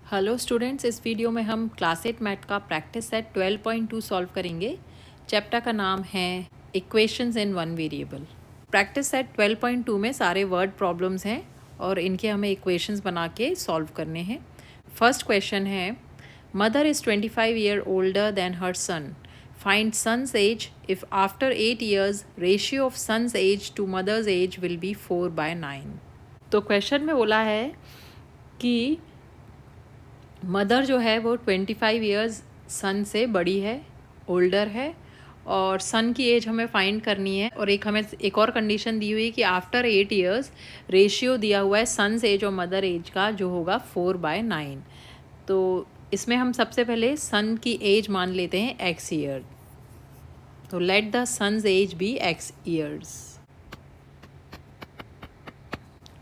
Hello students, इस video में हम क्लास 8 मैथ का प्रैक्टिस सेट 12.2 सॉल्व करेंगे। चैप्टर का नाम है equations in one variable. Practice set 12.2 में सारे वर्ड प्रॉब्लम्स हैं और इनके हमें इक्वेशंस बना के सॉल्व करने हैं। फर्स्ट क्वेश्चन है, mother is 25 year older than her son, find son's age if after 8 years ratio of son's age to mother's age will be 4/9। तो क्वेश्चन में बोला है कि मदर जो है वो 25 ईयर्स सन से बड़ी है, ओल्डर है, और सन की एज हमें फाइंड करनी है। और हमें एक और कंडीशन दी हुई है कि आफ्टर 8 ईयर्स रेशियो दिया हुआ है सन्स एज और मदर एज का, जो होगा 4/9। तो इसमें हम सबसे पहले सन की एज मान लेते हैं x ईयर। तो let the son's age be x years.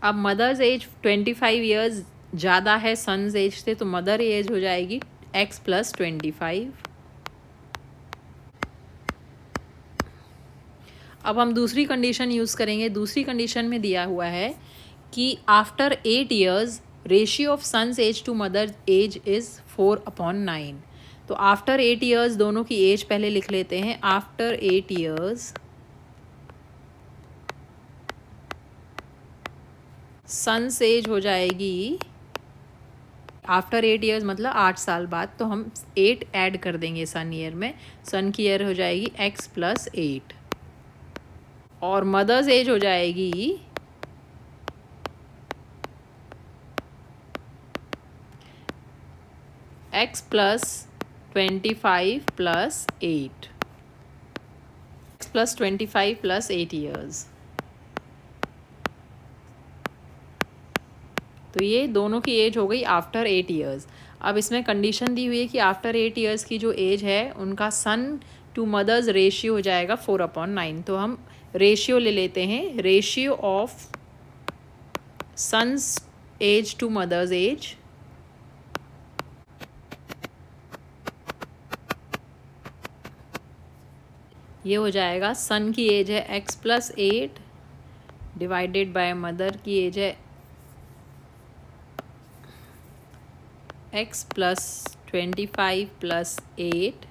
अब मदर्स एज 25 ईयर्स ज़्यादा है सन्स एज से, तो मदर एज हो जाएगी x + 25। अब हम दूसरी कंडीशन यूज़ करेंगे। दूसरी कंडीशन में दिया हुआ है कि after 8 years ratio of son's age to mother age is 4/9। तो आफ्टर 8 ईयर्स दोनों की एज पहले लिख लेते हैं। आफ्टर 8 ईयर्स सन्स एज हो जाएगी, आफ्टर 8 ईयर्स मतलब 8 साल बाद, तो हम 8 ऐड कर देंगे सन ईयर में। सन की ईयर हो जाएगी x + 8 और मदर्स एज हो जाएगी x + 25 + 8, x + 25 + 8 ईयर्स। तो ये दोनों की एज हो गई आफ्टर 8 ईयर्स। अब इसमें कंडीशन दी हुई है कि आफ्टर 8 ईयर्स की जो एज है उनका सन टू मदर्स रेशियो हो जाएगा 4/9। तो हम रेशियो ले लेते हैं। Ratio of son's age to mother's age ये हो जाएगा, सन की एज है x + 8 डिवाइडेड बाय मदर की एज है x + 25 + 8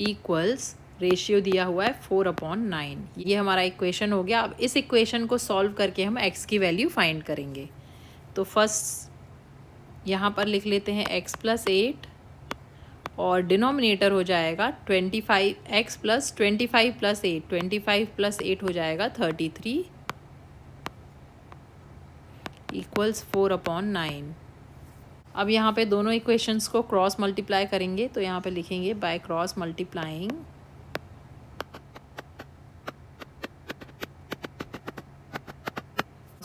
इक्वल्स, रेशियो दिया हुआ है 4/9। ये हमारा इक्वेशन हो गया। अब इस इक्वेशन को सॉल्व करके हम x की वैल्यू फाइंड करेंगे। तो फर्स्ट यहाँ पर लिख लेते हैं x + 8 और डिनोमिनेटर हो जाएगा 25, x + 25 + 8, 25 + 8 हो जाएगा 33 इक्वल्स 4/9। अब यहाँ पे दोनों इक्वेशंस को क्रॉस मल्टीप्लाई करेंगे। तो यहाँ पे लिखेंगे बाय क्रॉस मल्टीप्लाइंग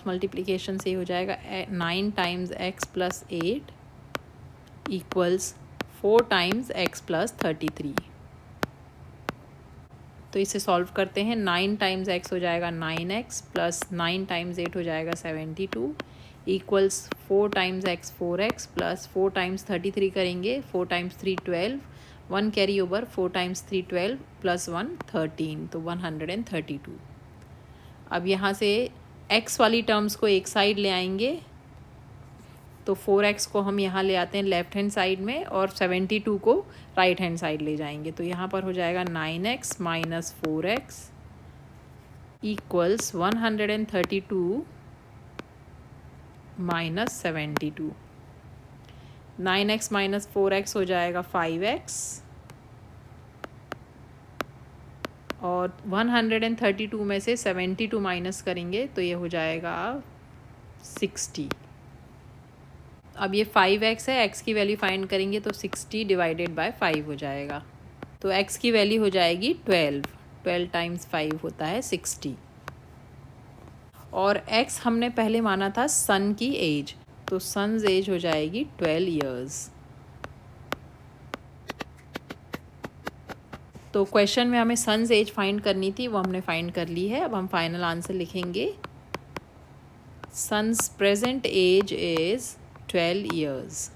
मल्टीप्लिकेशन से हो जाएगा 9 times x + 8 equals 4 times x + 33। तो इसे सॉल्व करते हैं। 9 टाइम्स x हो जाएगा 9x + 9 टाइम्स 8 हो जाएगा 72 equals 4 times x 4x + 4 times 33 करेंगे। 4 टाइम्स 3 12, 1 कैरी ओवर, 4 टाइम्स 3 12 + 1 13, तो 132। अब यहाँ से x वाली टर्म्स को एक साइड ले आएंगे। तो 4x को हम यहाँ ले आते हैं लेफ्ट हैंड साइड में और 72 को राइट हैंड साइड ले जाएंगे। तो यहाँ पर हो जाएगा 9x - 4x equals 132 - 72। 9x - 4x हो जाएगा 5x और 132 में से 72 माइनस करेंगे तो ये हो जाएगा 60। अब ये 5x है, x की वैल्यू फाइंड करेंगे तो 60 डिवाइडेड बाय 5 हो जाएगा। तो x की वैल्यू हो जाएगी 12 टाइम्स 5 होता है 60। और x हमने पहले माना था सन की एज, तो सन्स एज हो जाएगी 12 ईयर्स। तो क्वेश्चन में हमें सन्स एज फाइंड करनी थी, वो हमने फाइंड कर ली है। अब हम फाइनल आंसर लिखेंगे। Son's present age is 12 years.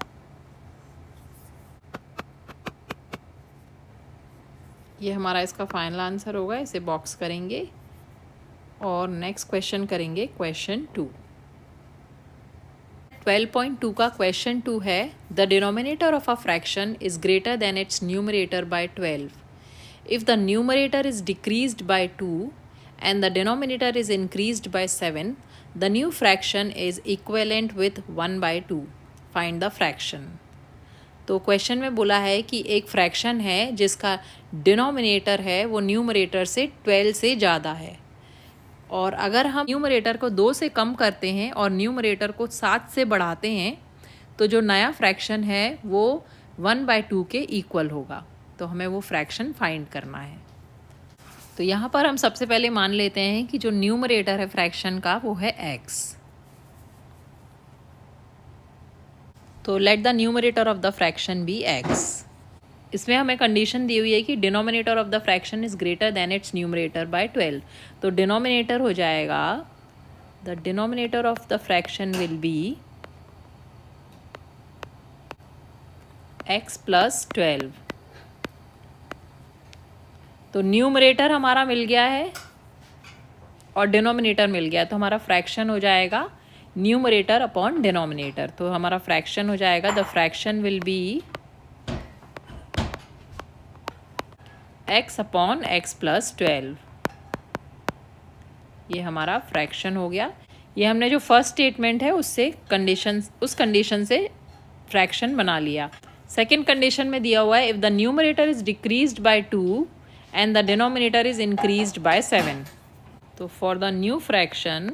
ये हमारा इसका फाइनल आंसर होगा। इसे बॉक्स करेंगे और नेक्स्ट क्वेश्चन करेंगे, क्वेश्चन 2। 12.2 का क्वेश्चन 2 है, the denominator of a fraction is greater than its numerator by 12 if the numerator is decreased bye 2 and the denominator is increased by 7, the new fraction is equivalent with 1 by 2. Find the fraction. तो question में बोला है कि एक fraction है जिसका denominator है वो न्यूमरेटर से 12 से ज़्यादा है, और अगर हम न्यूमरेटर को 2 से कम करते हैं और न्यूमरेटर को 7 से बढ़ाते हैं तो जो नया फ्रैक्शन है वो 1 by 2 के इक्वल होगा। तो हमें वो फ्रैक्शन फाइंड करना है। तो यहाँ पर हम सबसे पहले मान लेते हैं कि जो न्यूमरेटर है फ्रैक्शन का वो है x। तो let the numerator of the fraction be x। इसमें हमें कंडीशन दी हुई है कि denominator of the fraction is greater than its numerator by 12। तो डिनोमिनेटर हो जाएगा, the denominator of the fraction will be x plus 12। तो न्यूमरेटर हमारा मिल गया है और डिनोमिनेटर मिल गया, तो हमारा फ्रैक्शन हो जाएगा न्यूमरेटर अपॉन डिनोमिनेटर। तो हमारा फ्रैक्शन हो जाएगा, the fraction will be x upon x plus 12। ये हमारा फ्रैक्शन हो गया। ये हमने जो फर्स्ट स्टेटमेंट है उससे उस कंडीशन से फ्रैक्शन बना लिया। सेकेंड कंडीशन में दिया हुआ है, if the numerator is decreased bye 2 and the denominator is increased by 7. So for the new fraction,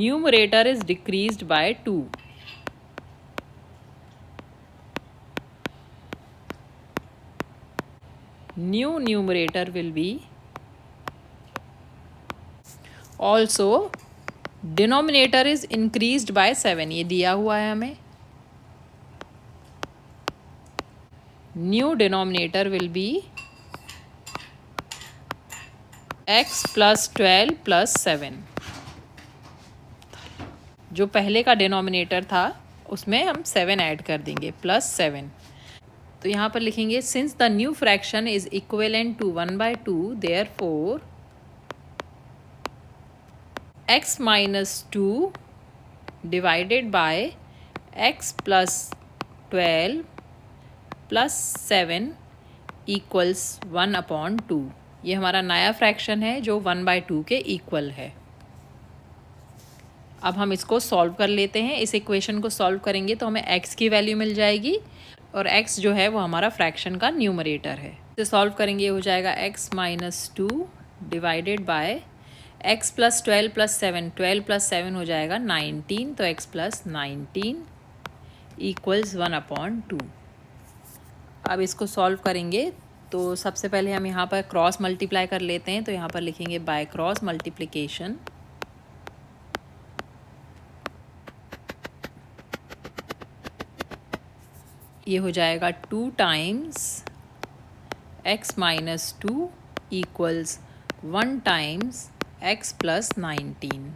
numerator is decreased by 2. New numerator will be also denominator is increased by 7. ये दिया हुआ है हमें। New denominator will be x plus 12 plus 7। जो पहले का denominator था उसमें हम 7 ऐड कर देंगे, प्लस 7। तो यहाँ पर लिखेंगे, since the new fraction is equivalent to 1 by 2, therefore x minus 2 divided by x plus 12 plus 7 equals 1 upon 2। ये हमारा नया फ्रैक्शन है जो 1 by 2 के इक्वल है। अब हम इसको सॉल्व कर लेते हैं। इस इक्वेशन को सॉल्व करेंगे तो हमें x की वैल्यू मिल जाएगी और x जो है वो हमारा फ्रैक्शन का न्यूमरेटर है। इसे सॉल्व करेंगे, हो जाएगा x minus 2 divided by x plus 12 plus 7, 12 plus 7 हो जाएगा 19, तो x प्लस 19 इक्वल्स 1 अपॉन 2। अब इसको सॉल्व करेंगे तो सबसे पहले हम यहाँ पर क्रॉस मल्टीप्लाई कर लेते हैं। तो यहाँ पर लिखेंगे बाय क्रॉस मल्टीप्लिकेशन, ये हो जाएगा 2 times x minus 2 equals 1 times x plus 19।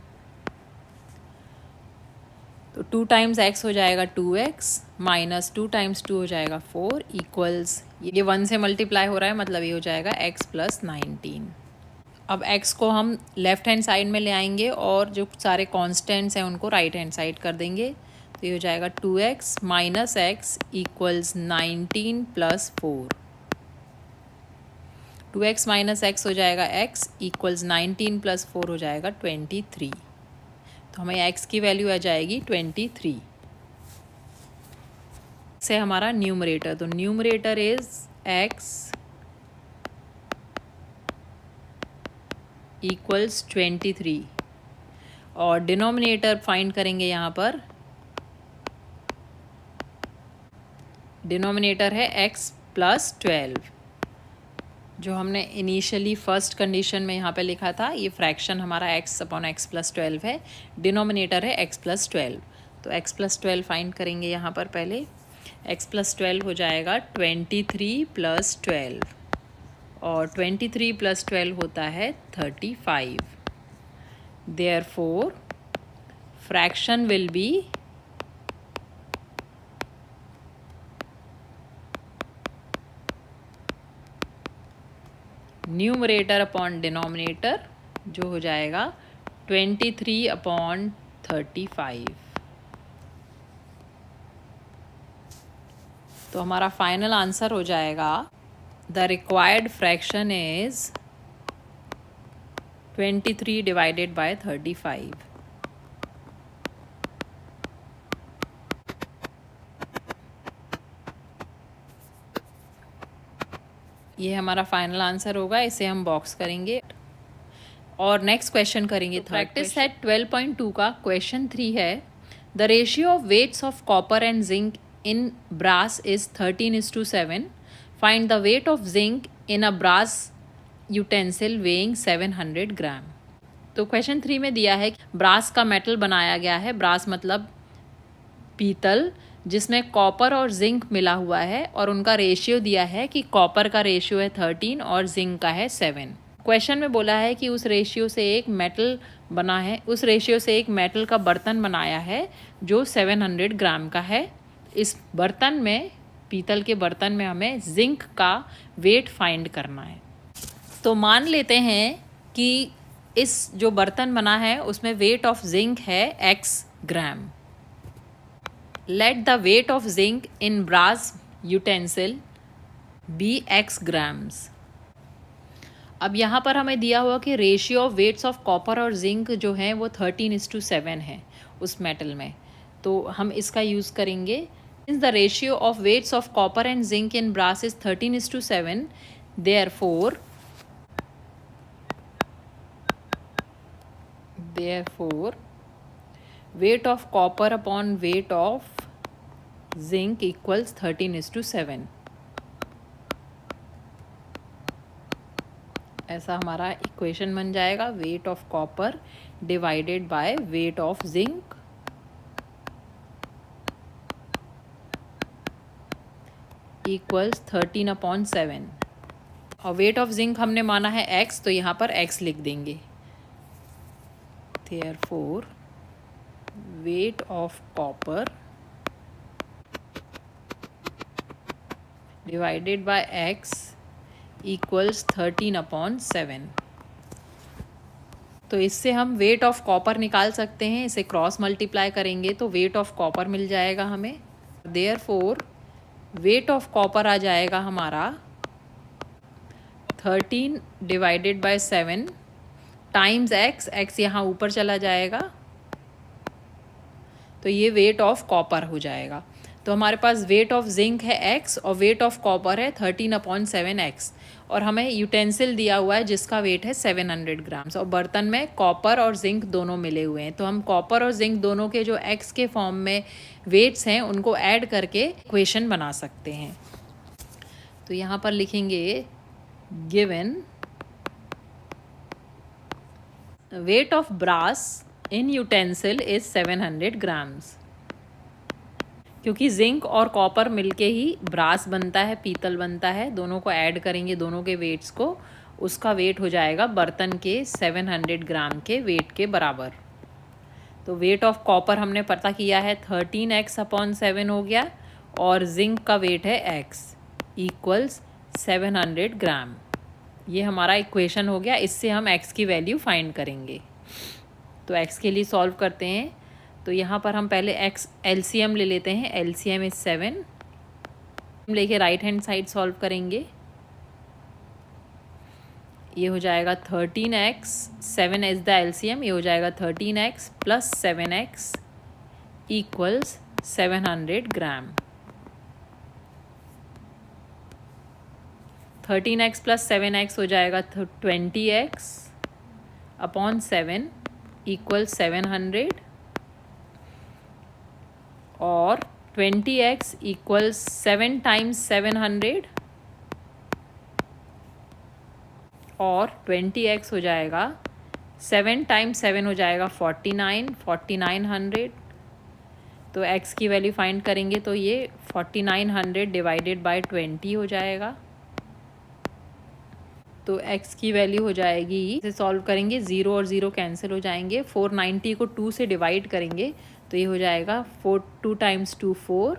तो 2 टाइम्स x हो जाएगा 2x माइनस 2 टाइम्स 2 हो जाएगा 4 इक्वल्स, ये 1 से मल्टीप्लाई हो रहा है मतलब ये हो जाएगा x प्लस 19। अब x को हम लेफ़्ट हैंड साइड में ले आएंगे और जो सारे कॉन्स्टेंट्स हैं उनको राइट हैंड साइड कर देंगे। तो ये हो जाएगा 2x minus x equals 19 plus 4। 2x minus x हो जाएगा x इक्वल्स 19 प्लस 4 हो जाएगा 23। तो हमें x की वैल्यू आ जाएगी 23 से हमारा न्यूमरेटर। तो न्यूमरेटर इज x इक्वल्स 23 और डिनोमिनेटर फाइंड करेंगे। यहाँ पर डिनोमिनेटर है x प्लस 12, जो हमने इनिशियली फर्स्ट कंडीशन में यहाँ पे लिखा था। ये फ्रैक्शन हमारा x अपॉन x प्लस 12 है, डिनोमिनेटर है x प्लस 12। तो x प्लस 12 फाइंड करेंगे। यहाँ पर पहले x प्लस 12 हो जाएगा 23 प्लस 12 और 23 प्लस 12 होता है 35। Therefore fraction will B numerator upon denominator, जो हो जाएगा 23/35। तो हमारा फाइनल आंसर हो जाएगा द रिक्वायर्ड फ्रैक्शन इज 23/35। ये हमारा फाइनल आंसर होगा, इसे हम बॉक्स करेंगे और नेक्स्ट क्वेश्चन करेंगे। प्रैक्टिस सेट 12.2 का क्वेश्चन 3 है, the ratio of weights of copper and zinc in brass is 13:7। Find the weight of zinc in a brass utensil weighing 700 gram. तो क्वेश्चन 3 में दिया है ब्रास का मेटल बनाया गया है, ब्रास मतलब पीतल, जिसमें कॉपर और जिंक मिला हुआ है और उनका रेशियो दिया है कि कॉपर का रेशियो है 13 और जिंक का है 7। क्वेश्चन में बोला है कि उस रेशियो से एक मेटल बना है, उस रेशियो से एक मेटल का बर्तन बनाया है जो 700 ग्राम का है। इस बर्तन में, पीतल के बर्तन में हमें जिंक का वेट फाइंड करना है। तो मान लेते हैं कि इस जो बर्तन बना है उसमें वेट ऑफ जिंक है x ग्राम। Let the weight of zinc in brass utensil be x grams. अब यहाँ पर हमें दिया हुआ कि ratio of weights of copper और जिंक जो है वो 13:7 है उस मेटल में, तो हम इसका यूज़ करेंगे। Since the ratio of weights of copper and zinc in brass is 13:7, therefore weight of copper upon weight of zinc equals 13:7। ऐसा हमारा इक्वेशन बन जाएगा, weight of copper divided by weight of zinc equals 13/7। और wait of zinc हमने माना है x, तो यहाँ पर x लिख देंगे। Therefore weight of copper divided by x equals 13/7। तो इससे हम वेट ऑफ कॉपर निकाल सकते हैं, इसे क्रॉस मल्टीप्लाई करेंगे तो वेट ऑफ कॉपर मिल जाएगा हमें। Therefore वेट ऑफ कॉपर आ जाएगा हमारा 13/7 टाइम्स x यहाँ ऊपर चला जाएगा, तो ये वेट ऑफ कॉपर हो जाएगा। तो हमारे पास वेट ऑफ जिंक है x और वेट ऑफ कॉपर है 13/7 x, और हमें यूटेंसिल दिया हुआ है जिसका वेट है 700 ग्राम्स, और बर्तन में कॉपर और जिंक दोनों मिले हुए हैं। तो हम कॉपर और जिंक दोनों के जो x के फॉर्म में वेट्स हैं उनको ऐड करके इक्वेशन बना सकते हैं। तो यहाँ पर लिखेंगे given weight of brass in utensil is 700 grams. क्योंकि जिंक और कॉपर मिलके ही ब्रास बनता है, पीतल बनता है, दोनों को ऐड करेंगे दोनों के वेट्स को, उसका वेट हो जाएगा बर्तन के 700 ग्राम के वेट के बराबर। तो वेट ऑफ कॉपर हमने पता किया है 13x/7 हो गया, और जिंक का वेट है x इक्वल्स 700 ग्राम। ये हमारा इक्वेशन हो गया, इससे हम x की वैल्यू फाइंड करेंगे। तो x के लिए सॉल्व करते हैं। तो यहाँ पर हम पहले x LCM ले लेते हैं, LCM इज 7। हम लेके राइट हैंड साइड सॉल्व करेंगे। ये हो जाएगा 13x, 7 इज द LCM, ये हो जाएगा 13x प्लस 7x इक्वल्स 700 ग्राम। 13x प्लस 7x हो जाएगा 20x अपॉन 7 इक्वल 700, और 20x इक्वल 7 टाइम्स 700, और 20x हो जाएगा 7 टाइम्स 7 हो जाएगा 4900। तो x की वैल्यू फाइंड करेंगे तो ये 4900 डिवाइडेड बाय 20 हो जाएगा। तो x की वैल्यू हो जाएगी, इसे सॉल्व करेंगे 0 और 0 कैंसिल हो जाएंगे। 490 को 2 से डिवाइड करेंगे तो ये हो जाएगा 2 टाइम्स 2 4,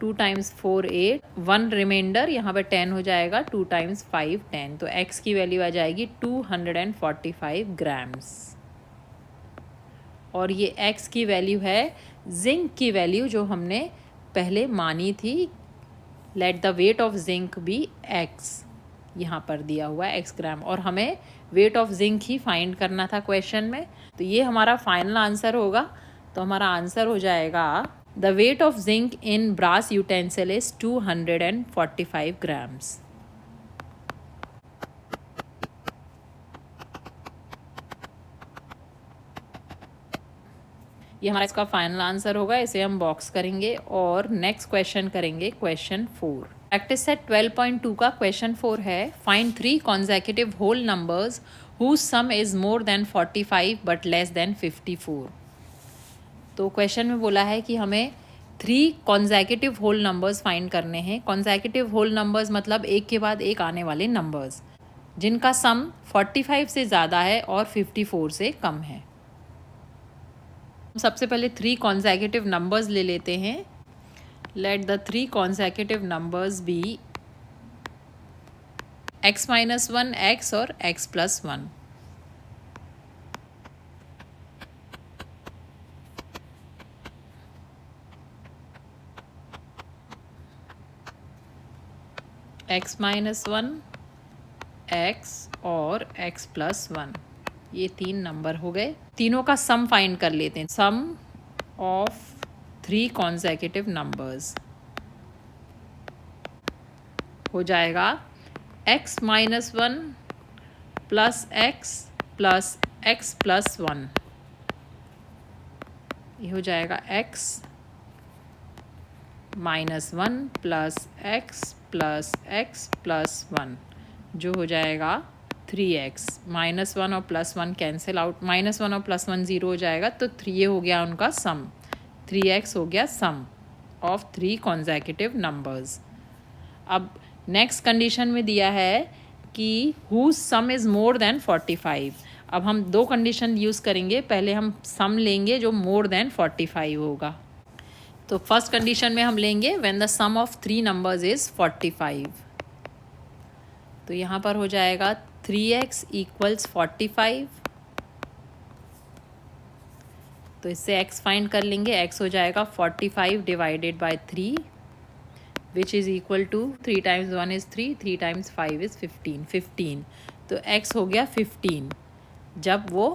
2 टाइम्स 4 8, 1 रिमाइंडर, यहाँ पे 10 हो जाएगा, 2 टाइम्स 5 10। तो x की वैल्यू आ जाएगी 245 ग्राम्स। और ये x की वैल्यू है जिंक की वैल्यू जो हमने पहले मानी थी। Let the weight of zinc be x, यहाँ पर दिया हुआ है x ग्राम, और हमें wait of zinc he find करना था क्वेश्चन में। तो ये हमारा फाइनल आंसर होगा। तो हमारा आंसर हो जाएगा the weight of zinc in brass utensil is 245 grams. ये हमारा इसका फाइनल आंसर होगा। इसे हम बॉक्स करेंगे और नेक्स्ट क्वेश्चन करेंगे, क्वेश्चन 4। प्रैक्टिस सेट 12.2 का क्वेश्चन 4 है, find 3 consecutive whole numbers whose sum is more than 45 but less than 54। तो क्वेश्चन में बोला है कि हमें 3 कॉन्सेक्यूटिव होल नंबर्स फाइंड करने हैं। कॉन्सेक्यूटिव होल नंबर्स मतलब एक के बाद एक आने वाले नंबर्स जिनका सम 45 से ज़्यादा है और 54 से कम है। सबसे पहले 3 कॉन्सेक्यूटिव नंबर्स ले लेते हैं। Let the 3 consecutive numbers be x minus 1 x और x plus 1। x minus 1 x और x प्लस 1, ये 3 नंबर हो गए। तीनों का सम फाइंड कर लेते हैं। सम ऑफ 3 कॉन्सेक्यूटिव नंबर्स हो जाएगा x minus 1 plus x plus 1। ये हो जाएगा x minus 1 plus x plus 1, जो हो जाएगा 3x। माइनस 1 और प्लस 1 कैंसिल आउट, माइनस 1 और प्लस 1 ज़ीरो हो जाएगा, तो 3 ये हो गया उनका सम। 3x हो गया सम ऑफ 3 कॉन्सेक्यूटिव नंबर्स। अब नेक्स्ट कंडीशन में दिया है कि whose sum is more than 45। अब हम 2 कंडीशन यूज़ करेंगे। पहले हम सम लेंगे जो मोर देन 45 होगा। तो फर्स्ट कंडीशन में हम लेंगे when the sum of 3 numbers is 45। तो यहाँ पर हो जाएगा 3x इक्वल्स 45। तो इससे x फाइंड कर लेंगे। x हो जाएगा 45 divided by 3 which is equal to 3 times 1 is 3, 3 times 5 is 15। तो x हो गया 15 जब वो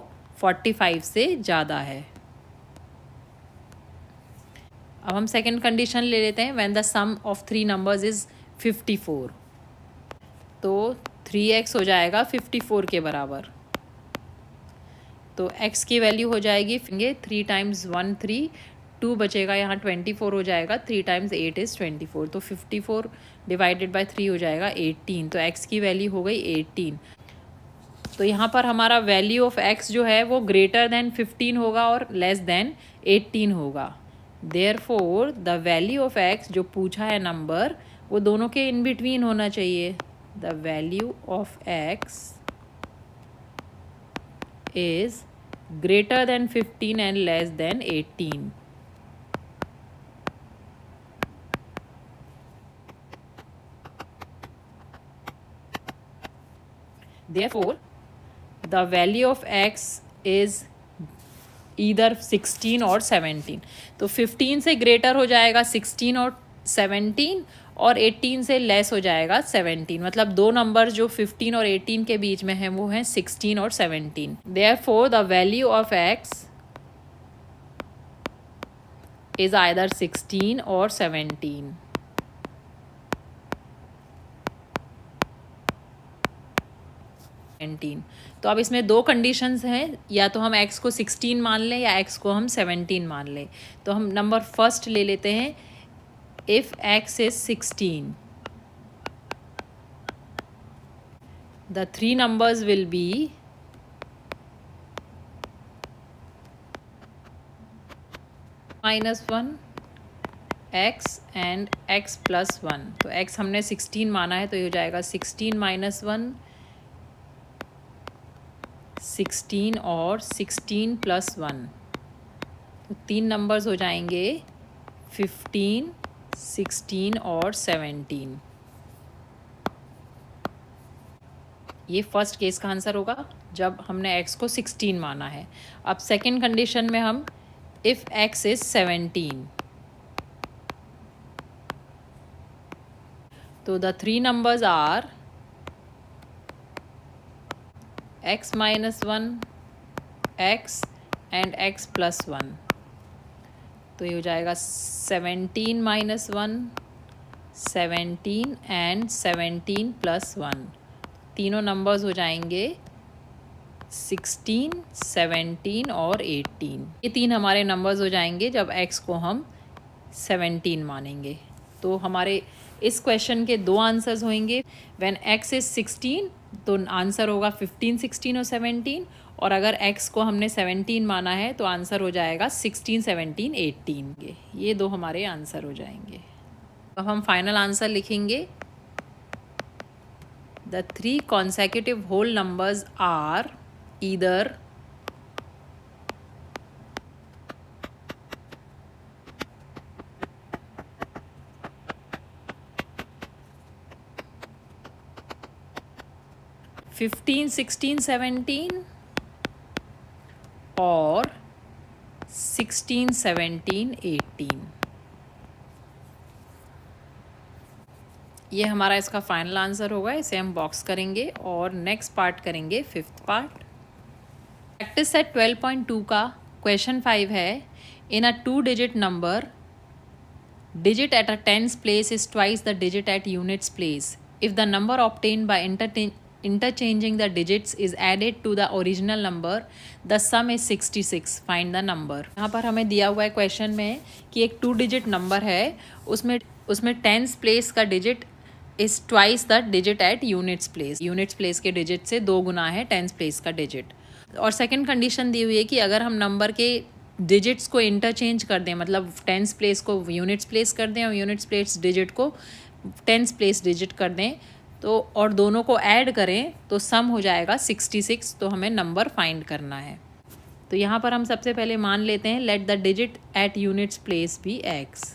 45 से ज़्यादा है। अब हम सेकेंड कंडीशन ले लेते हैं when the sum of 3 numbers is 54। तो 3x हो जाएगा 54 के बराबर। तो x की वैल्यू हो जाएगी 3 टाइम्स 1 3, 2 बचेगा यहाँ 24 हो जाएगा, 3 टाइम्स 8 इज़ 24। तो 54 डिवाइडेड बाय 3 हो जाएगा 18। तो x की वैल्यू हो गई 18। तो यहाँ पर हमारा वैल्यू ऑफ x जो है वो ग्रेटर देन 15 होगा और लेस देन 18 होगा। Therefore the value of x जो पूछा है नंबर, वो दोनों के इन बिटवीन होना चाहिए। The value of x is greater than 15 and less than 18. Therefore, the value of x is either 16 और 17। तो 15 से ग्रेटर हो जाएगा 16 और 17, और 18 से लेस हो जाएगा 17। मतलब 2 नंबर जो 15 और 18 के बीच में हैं वो हैं 16 और 17। Therefore, the value of x is either 16 or 17। तो अब इसमें 2 कंडीशंस हैं, या तो हम x को 16 मान लें या x को हम 17 मान लें। तो हम नंबर फर्स्ट ले लेते हैं। If x is 16, the 3 numbers will be -1 x and x plus 1। तो x हमने 16 माना है, तो ये हो जाएगा 16 - 1 16 और 16 + 1। तो 3 नंबर्स हो जाएंगे 15 16 और 17। ये फर्स्ट केस का आंसर होगा जब हमने x को 16 माना है। अब सेकंड कंडीशन में हम इफ़ x इज़ 17, तो the three numbers are x minus 1, x and x plus 1। तो ये हो जाएगा 17 minus 1, 17 एंड 17 plus 1। तीनों नंबर्स हो जाएंगे 16, 17 और 18। ये तीन हमारे नंबर्स हो जाएंगे जब x को हम 17 मानेंगे। तो हमारे इस क्वेश्चन के दो आंसर्स होंगे। व्हेन x इज़ 16 तो आंसर होगा 15, 16 और 17, और अगर x को हमने 17 माना है तो आंसर हो जाएगा 16, 17, 18। ये दो हमारे आंसर हो जाएंगे। अब हम फाइनल आंसर लिखेंगे। The three consecutive whole numbers are either 15, 16, 17 और 16, 17, 18। ये हमारा इसका फाइनल आंसर होगा। इसे हम बॉक्स करेंगे और नेक्स्ट पार्ट करेंगे, फिफ्थ पार्ट। प्रैक्टिस सेट 12.2 का क्वेश्चन 5 है। इन अ 2 digit number, digit at a tens place is twice the digit at units place. If the number obtained by interchanging the digits is added to the original number, the sum is 66. Find the number. यहाँ पर हमें दिया हुआ है question में कि एक 2 digit number है, उसमें टेंस प्लेस का digit is twice the digit at units place. Units place के डिजिट से 2 गुना है टेंस प्लेस का डिजिट। और सेकंड कंडीशन दी हुई है कि अगर हम नंबर के डिजिट्स को इंटरचेंज कर दें, मतलब टेंस प्लेस को यूनिट्स प्लेस कर दें और यूनिट्स प्लेस डिजिट को टेंस प्लेस डिजिट कर दें, तो और दोनों को ऐड करें तो सम हो जाएगा 66। तो हमें नंबर फाइंड करना है। तो यहाँ पर हम सबसे पहले मान लेते हैं let the digit at units place be x।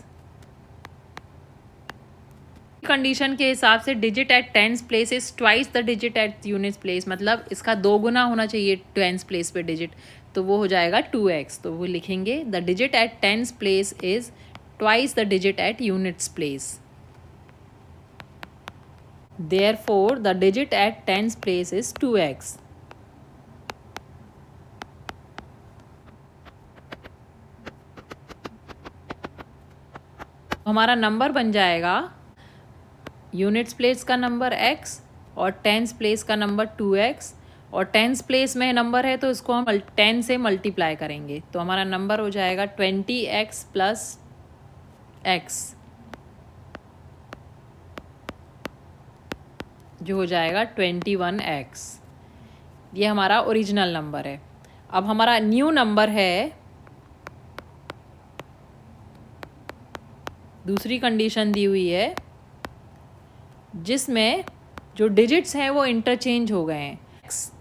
Condition के हिसाब से digit at tens place is twice the digit at units place, मतलब इसका 2 गुना होना चाहिए टेंस प्लेस पे डिजिट, तो वो हो जाएगा 2x। तो वो लिखेंगे the digit at tens place is twice the digit at units place. Therefore the digit at tens place is 2x। हमारा नंबर बन जाएगा यूनिट्स प्लेस का नंबर x और टेंस प्लेस का नंबर 2x, और टेंस प्लेस में number है तो इसको हम 10 से मल्टीप्लाई करेंगे, तो हमारा नंबर हो जाएगा 20x प्लस x, जो हो जाएगा 21x। ये हमारा ओरिजिनल नंबर है। अब हमारा न्यू नंबर है, दूसरी कंडीशन दी हुई है जिसमें जो डिजिट्स हैं वो इंटरचेंज हो गए हैं।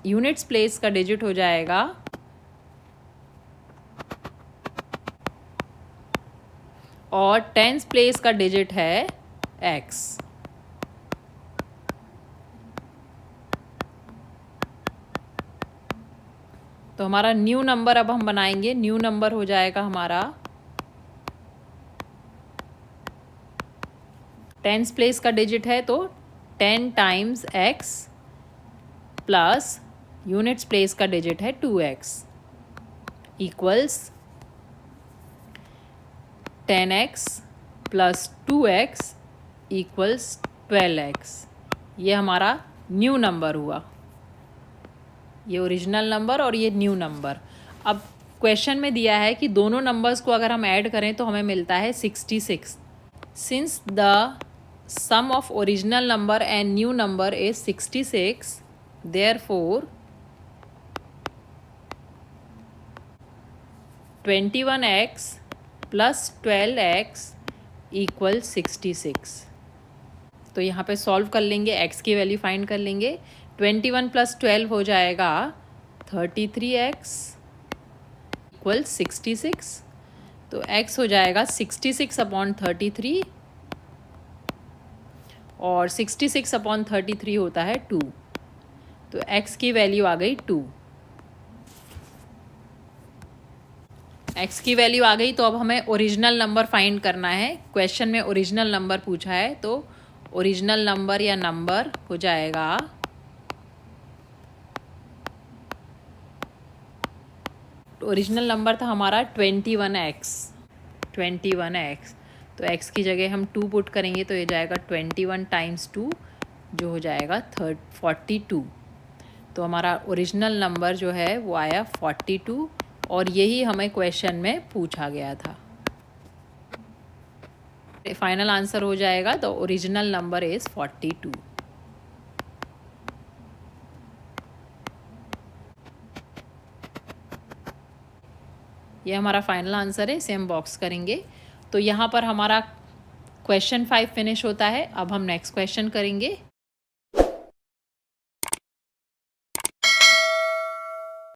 यूनिट्स प्लेस का डिजिट हो जाएगा और टेंस प्लेस का डिजिट है x। तो हमारा न्यू नंबर अब हम बनाएंगे। न्यू नंबर हो जाएगा हमारा टेंस प्लेस का डिजिट है तो 10 times x plus units place का डिजिट है 2x equals 10x plus 2x equals 12x। ये हमारा न्यू नंबर हुआ, ये ओरिजिनल नंबर और ये न्यू नंबर। अब क्वेश्चन में दिया है कि दोनों नंबर्स को अगर हम ऐड करें तो हमें मिलता है 66। Since the sum of original number and new number is 66, therefore 21x plus 12x equals 66। तो यहाँ पे सॉल्व कर लेंगे, x की वैल्यू फाइंड कर लेंगे। 21 प्लस 12 हो जाएगा 33x इक्वल 66। तो x हो जाएगा 66 अपॉन 33 और 66 अपॉन 33 होता है 2। तो x की वैल्यू आ गई 2। x की वैल्यू आ गई, तो अब हमें ओरिजिनल नंबर फाइंड करना है। क्वेश्चन में ओरिजिनल नंबर पूछा है, तो ओरिजिनल नंबर या नंबर हो जाएगा ओरिजिनल नंबर था हमारा 21x। तो x की जगह हम 2 पुट करेंगे, तो ये जाएगा 21 टाइम्स 2 जो हो जाएगा 42। तो हमारा ओरिजिनल नंबर जो है वो आया 42, और यही हमें क्वेश्चन में पूछा गया था। फाइनल आंसर हो जाएगा द ओरिजिनल नंबर इज़ 42। ये हमारा फाइनल आंसर है, इसे हम बॉक्स करेंगे। तो यहाँ पर हमारा क्वेश्चन 5 फिनिश होता है। अब हम नेक्स्ट क्वेश्चन करेंगे।